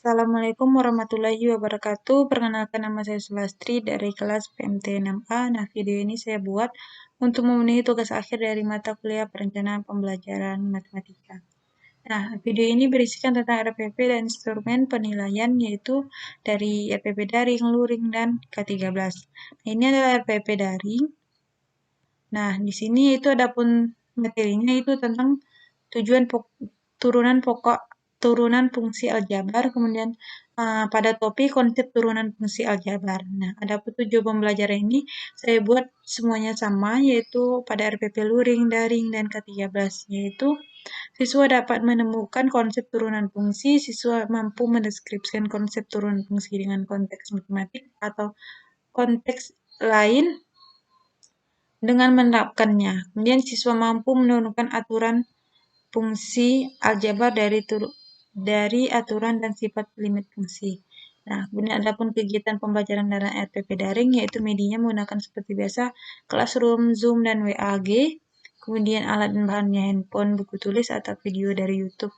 Assalamualaikum warahmatullahi wabarakatuh. Perkenalkan, nama saya Sulastri dari kelas PMT 6A. Nah, video ini saya buat untuk memenuhi tugas akhir dari mata kuliah perencanaan pembelajaran matematika. Nah, video ini berisikan tentang RPP dan instrumen penilaian, yaitu dari RPP daring, luring, dan K13. Nah, ini adalah RPP daring. Nah, di sini itu adapun materinya itu tentang turunan fungsi aljabar, kemudian pada topik konsep turunan fungsi aljabar. Nah, adapun tujuan pembelajaran ini saya buat semuanya sama, yaitu pada RPP luring, daring, dan K13, yaitu siswa dapat menemukan konsep turunan fungsi, siswa mampu mendeskripsikan konsep turunan fungsi dengan konteks matematik atau konteks lain dengan menerapkannya. Kemudian siswa mampu menemukan aturan fungsi aljabar dari aturan dan sifat limit fungsi. Nah, kemudian adapun kegiatan pembelajaran dalam RPP daring, yaitu medianya menggunakan seperti biasa Classroom, Zoom, dan WAG. Kemudian alat dan bahannya handphone, buku tulis, atau video dari YouTube.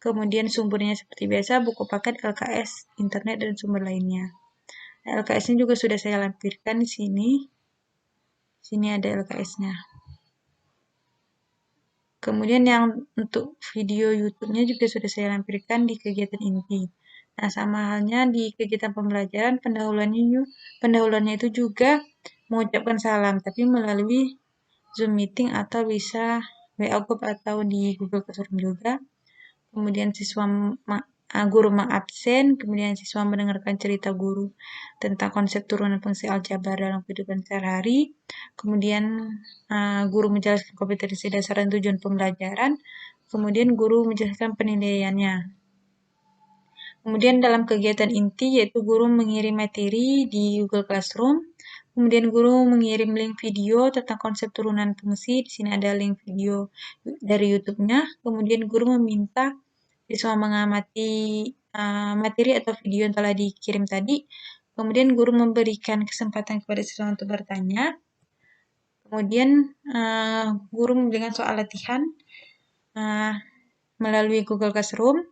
Kemudian sumbernya seperti biasa buku paket, LKS, internet, dan sumber lainnya. Nah, LKS-nya juga sudah saya lampirkan di sini. Sini ada LKS-nya. Kemudian yang untuk video YouTube-nya juga sudah saya lampirkan di kegiatan inti. Nah, sama halnya di kegiatan pembelajaran, pendahuluannya itu juga mengucapkan salam, tapi melalui Zoom meeting atau bisa WA group atau di Google Classroom juga. Kemudian guru mengabsen, kemudian siswa mendengarkan cerita guru tentang konsep turunan fungsi aljabar dalam kehidupan sehari-hari. Kemudian guru menjelaskan kompetensi dasar dan tujuan pembelajaran. Kemudian guru menjelaskan penilaiannya. Kemudian dalam kegiatan inti, yaitu guru mengirim materi di Google Classroom. Kemudian guru mengirim link video tentang konsep turunan fungsi. Di sini ada link video dari YouTube-nya. Kemudian guru meminta siswa mengamati materi atau video yang telah dikirim tadi. Kemudian guru memberikan kesempatan kepada siswa untuk bertanya. Kemudian guru memberikan soal latihan melalui Google Classroom.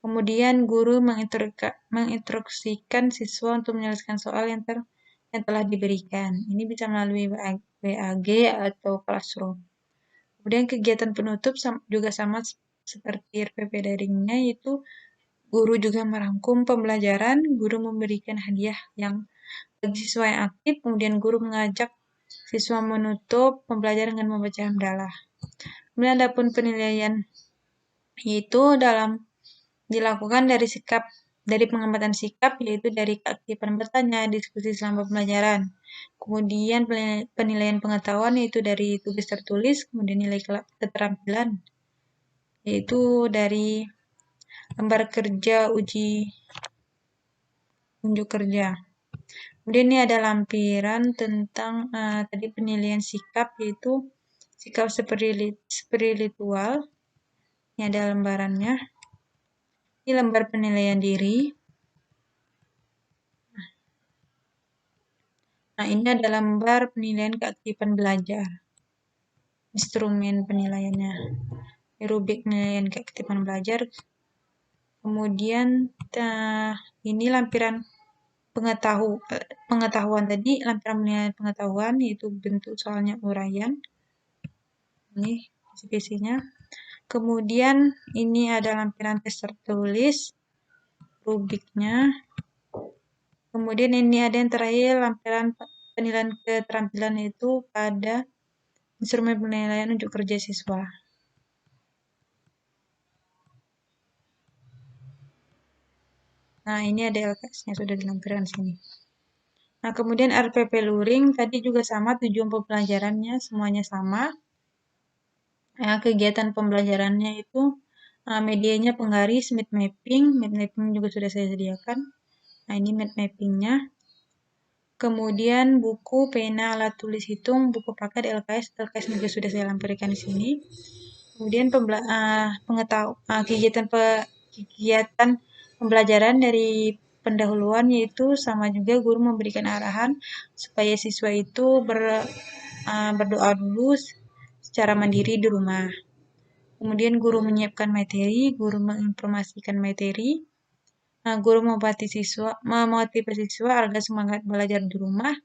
Kemudian guru menginstruksikan siswa untuk menyelesaikan soal yang telah diberikan. Ini bisa melalui WAG atau Classroom. Kemudian kegiatan penutup juga sama seperti RPP daringnya, yaitu guru juga merangkum pembelajaran, guru memberikan hadiah yang bagi siswa yang aktif, kemudian guru mengajak siswa menutup pembelajaran dengan membaca hamdalah. Kemudian adapun penilaian, yaitu dilakukan dari pengamatan sikap, yaitu dari keaktifan bertanya, diskusi selama pembelajaran. Kemudian penilaian pengetahuan, yaitu dari tugas tertulis, kemudian nilai keterampilan, yaitu dari lembar kerja unjuk kerja. Kemudian ini ada lampiran tentang tadi penilaian sikap, yaitu sikap spiritual. Ini ada lembarannya. Ini lembar penilaian diri. Nah, ini ada lembar penilaian keaktifan belajar. Instrumen penilaiannya. Rubrik penilaian keaktifan belajar. Kemudian ini lampiran pengetahuan tadi, lampiran penilaian pengetahuan, yaitu bentuk soalnya uraian. Ini spesiesnya. Kemudian ini ada lampiran tes tertulis, rubriknya. Kemudian ini ada yang terakhir, lampiran penilaian keterampilan, itu pada instrumen penilaian unjuk kerja siswa. Nah, ini ada LKS-nya sudah dilampirkan sini. Nah, kemudian RPP luring tadi juga sama, tujuan pembelajarannya semuanya sama. Nah, kegiatan pembelajarannya itu medianya penggaris, mind mapping juga sudah saya sediakan. Nah, ini mind mappingnya. Kemudian buku, pena, alat tulis hitung, buku paket, LKS juga sudah saya lampirkan di sini. Kemudian kegiatan pembelajaran dari pendahuluan, yaitu sama juga guru memberikan arahan supaya siswa itu berdoa dulu secara mandiri di rumah. Kemudian guru menyiapkan materi, guru menginformasikan materi. Guru memotivasi siswa agar semangat belajar di rumah.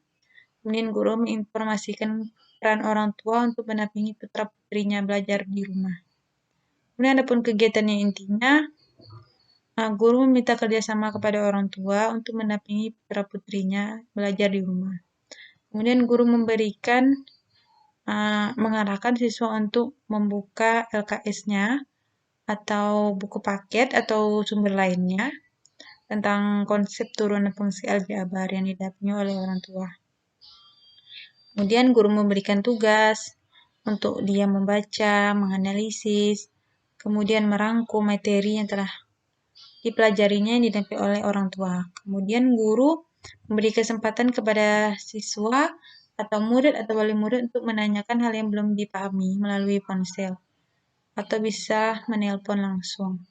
Kemudian guru menginformasikan peran orang tua untuk mendampingi putra-putrinya belajar di rumah. Kemudian adapun kegiatannya intinya, guru meminta kerjasama kepada orang tua untuk mendampingi putra-putrinya belajar di rumah. Kemudian guru mengarahkan siswa untuk membuka LKS-nya atau buku paket atau sumber lainnya tentang konsep turunan fungsi aljabar yang didampingi oleh orang tua. Kemudian guru memberikan tugas untuk dia membaca, menganalisis, kemudian merangkum materi yang telah dipelajarinya yang didampingi oleh orang tua. Kemudian guru memberi kesempatan kepada siswa atau murid atau wali murid untuk menanyakan hal yang belum dipahami melalui ponsel atau bisa menelpon langsung.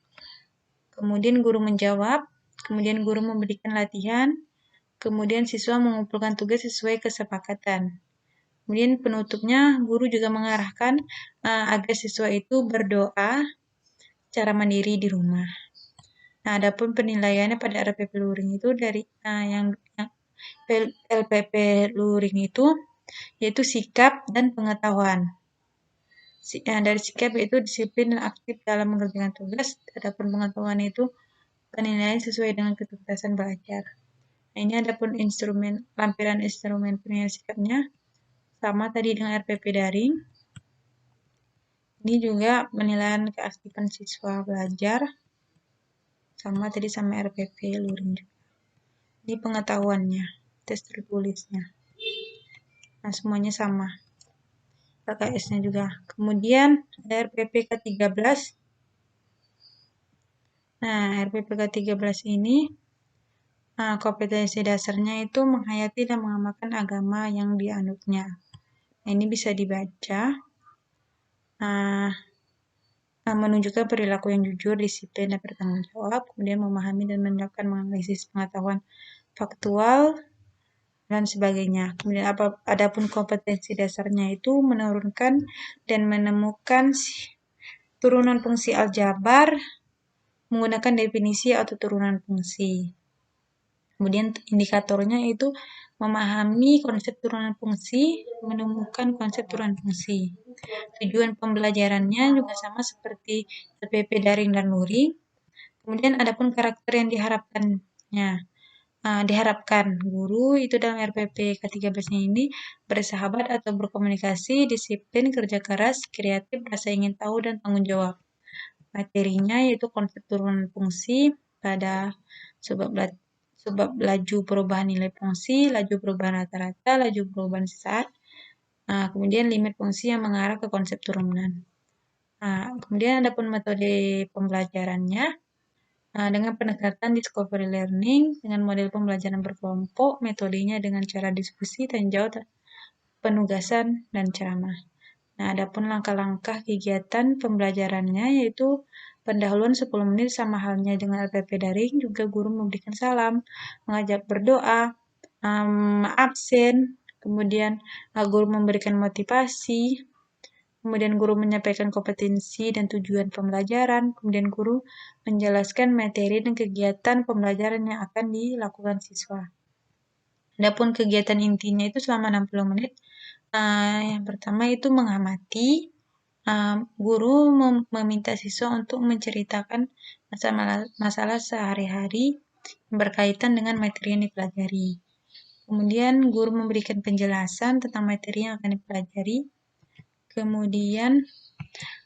Kemudian guru menjawab, kemudian guru memberikan latihan, kemudian siswa mengumpulkan tugas sesuai kesepakatan. Kemudian penutupnya, guru juga mengarahkan agar siswa itu berdoa secara mandiri di rumah. Nah, adapun penilaiannya pada LPP Luring itu dari yang LPP Luring itu yaitu sikap dan pengetahuan. Dari sikap yaitu disiplin dan aktif dalam mengerjakan tugas, adapun pengetahuan itu penilaian sesuai dengan ketuntasan belajar. Nah, ini adapun lampiran instrumen penilaian sikapnya sama tadi dengan RPP daring. Ini juga penilaian keaktifan siswa belajar sama tadi sama RPP Luring juga. Ini pengetahuannya, tes tertulisnya. Nah, semuanya sama. LKS-nya juga. Kemudian ada RPP ke-13. Nah, RPP ke-13 ini kompetensi dasarnya itu menghayati dan mengamalkan agama yang dianutnya. Nah, ini bisa dibaca. Menunjukkan perilaku yang jujur, disiplin, dan bertanggung jawab, kemudian memahami dan menerapkan menganalisis pengetahuan faktual, dan sebagainya. Kemudian adapun kompetensi dasarnya itu menurunkan dan menemukan turunan fungsi aljabar menggunakan definisi atau turunan fungsi. Kemudian indikatornya itu memahami konsep turunan fungsi, menemukan konsep turunan fungsi. Tujuan pembelajarannya juga sama seperti LPP daring dan luring. Kemudian adapun karakter yang diharapkan guru itu dalam RPP ke-13 ini bersahabat atau berkomunikasi, disiplin, kerja keras, kreatif, rasa ingin tahu, dan tanggung jawab. Materinya yaitu konsep turunan fungsi pada sebab laju perubahan nilai fungsi, laju perubahan rata-rata, laju perubahan saat, kemudian limit fungsi yang mengarah ke konsep turunan. Kemudian adapun metode pembelajarannya, dengan pendekatan discovery learning, dengan model pembelajaran berkelompok, metodenya dengan cara diskusi, tanya jawab, penugasan, dan ceramah. Nah, adapun langkah-langkah kegiatan pembelajarannya yaitu pendahuluan 10 menit sama halnya dengan LPP daring, juga guru memberikan salam, mengajak berdoa, absen, kemudian guru memberikan motivasi, kemudian guru menyampaikan kompetensi dan tujuan pembelajaran, kemudian guru menjelaskan materi dan kegiatan pembelajaran yang akan dilakukan siswa. Adapun kegiatan intinya itu selama 60 menit. Yang pertama itu mengamati. Guru meminta siswa untuk menceritakan masalah sehari-hari yang berkaitan dengan materi yang dipelajari. Kemudian guru memberikan penjelasan tentang materi yang akan dipelajari. Kemudian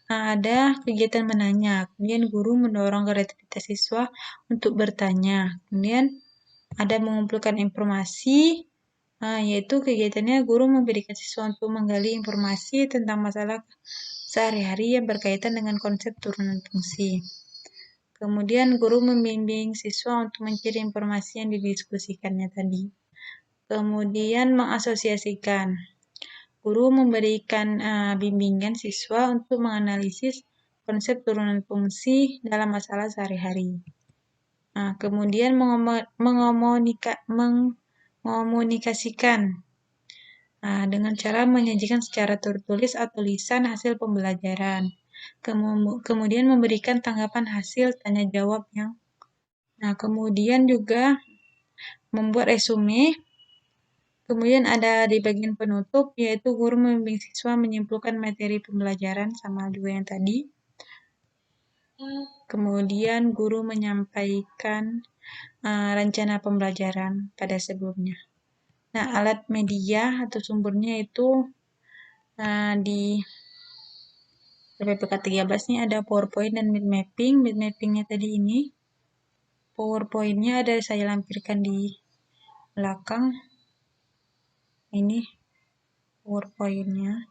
ada kegiatan menanya. Kemudian guru mendorong kreativitas siswa untuk bertanya. Kemudian ada mengumpulkan informasi, yaitu kegiatannya guru memberikan siswa untuk menggali informasi tentang masalah sehari-hari yang berkaitan dengan konsep turunan fungsi. Kemudian guru membimbing siswa untuk mencari informasi yang didiskusikannya tadi. Kemudian mengasosiasikan. Guru memberikan bimbingan siswa untuk menganalisis konsep turunan fungsi dalam masalah sehari-hari. Kemudian mengomunikasikan dengan cara menyajikan secara tertulis atau lisan hasil pembelajaran. Kemudian memberikan tanggapan hasil tanya jawab yang Nah, kemudian juga membuat resume. Kemudian ada di bagian penutup, yaitu guru membimbing siswa menyimpulkan materi pembelajaran, sama juga yang tadi. Kemudian guru menyampaikan rencana pembelajaran pada sebelumnya. Nah, alat media atau sumbernya itu di PPK 13 ini ada PowerPoint dan mind mapping. Mind mappingnya tadi ini. PowerPoint-nya ada saya lampirkan di belakang. Ini PowerPoint-nya.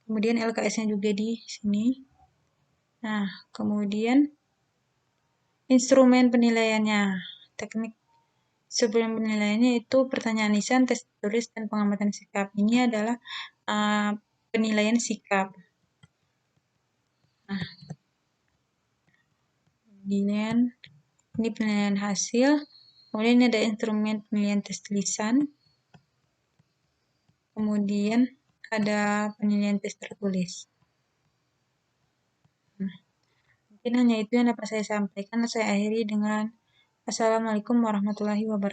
Kemudian LKS-nya juga di sini. Nah, kemudian instrumen penilaiannya. Teknik sebelum penilaiannya itu pertanyaan lisan, tes tulis, dan pengamatan sikap. Ini adalah penilaian sikap. Nah, kemudian ini penilaian hasil. Kemudian ini ada instrumen penilaian tes lisan. Kemudian ada penilaian tes tertulis. Mungkin hanya itu yang dapat saya sampaikan. Saya akhiri dengan Assalamualaikum warahmatullahi wabarakatuh.